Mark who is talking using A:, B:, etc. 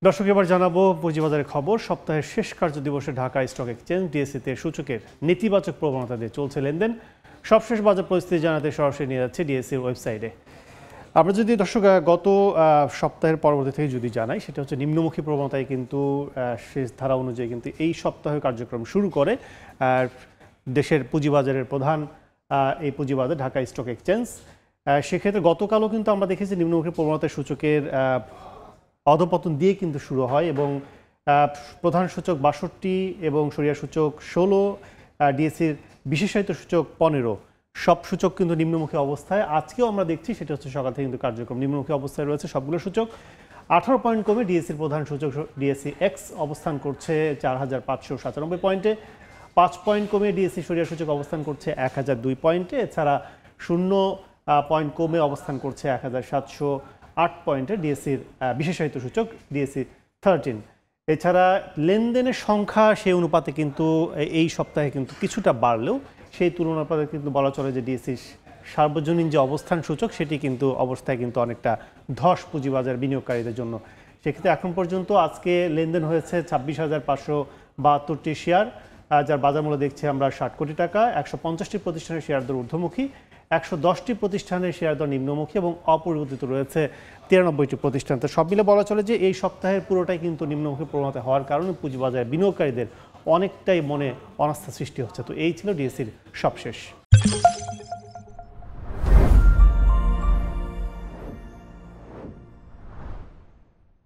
A: দর্শক এবার জানাবো পুঁজিবাজারের খবর। সপ্তাহের শেষ কার্য দিবসে ঢাকা স্টক এক্সচেঞ্জ ডিএসইতে সূচকের নেতিবাচক প্রবণতা দিয়ে চলছে লেনদেন। সবশেষ বাজার পরিস্থিতি জানাতে সরাসরি নিয়ে যাচ্ছে ডিএসইর ওয়েবসাইটে। আমরা যদি দর্শক গত সপ্তাহের পরবর্তী থেকে যদি জানাই, সেটা হচ্ছে নিম্নমুখী প্রবণতায় কিন্তু শেষ ধারা অনুযায়ী কিন্তু এই সপ্তাহে কার্যক্রম শুরু করে দেশের পুঁজিবাজারের প্রধান এই পুঁজিবাজার ঢাকা স্টক এক্সচেঞ্জ। সেক্ষেত্রে গতকালও কিন্তু আমরা দেখেছি নিম্নমুখী প্রবণতার সূচকের অধপতন দিয়ে কিন্তু শুরু হয় এবং প্রধান সূচক ৬২ এবং সরিয়া সূচক ১৬, ডিএসইর বিশেষায়িত সূচক ১৫, সব সূচক কিন্তু নিম্নমুখী অবস্থায়। আজকেও আমরা দেখছি সেটা হচ্ছে সকাল থেকে কিন্তু কার্যক্রম নিম্নমুখী অবস্থায় রয়েছে সবগুলো সূচক। ১৮ পয়েন্ট কমে ডিএসইর প্রধান সূচক ডিএসই এক্স অবস্থান করছে ৪,৫৯৭ পয়েন্টে। ৫ পয়েন্ট কমে ডিএসই সরিয়া সূচক অবস্থান করছে ১,০০২ পয়েন্টে। এছাড়া ০ পয়েন্ট কমে অবস্থান করছে ১,৭০৮ পয়েন্টে ডিএসইর বিশেষায়িত সূচক ডিএসই 13। এছাড়া লেনদেনের সংখ্যা সেই অনুপাতে কিন্তু এই সপ্তাহে কিন্তু কিছুটা বাড়লেও সেই তুলনায় কিন্তু বলা চলে যে ডিএসইর সার্বজনীন যে অবস্থান সূচক সেটি কিন্তু অবস্থায় কিন্তু অনেকটা ধস পুঁজিবাজার বিনিয়োগকারীদের জন্য। সেক্ষেত্রে এখন পর্যন্ত আজকে লেনদেন হয়েছে ২৬,৫৭২টি শেয়ার, যার বাজার মূল্য দেখছি আমরা ৬০ কোটি টাকা। ১৫০টি প্রতিষ্ঠানের শেয়ার দর ঊর্ধ্বমুখী, ১১০টি প্রতিষ্ঠানের শেয়ার দর নিম্নমুখী এবং অপরিবর্তিত রয়েছে ৯৩টি প্রতিষ্ঠান। তো সব মিলে বলা চলে যে এই সপ্তাহের পুরোটাই কিন্তু নিম্নমুখী প্রবণতা হওয়ার কারণে পুঁজিবাজার বিনিয়োগকারীদের অনেকটাই মনে অনাস্থা সৃষ্টি হচ্ছে। তো এই ছিল ডিএসইর সবশেষ।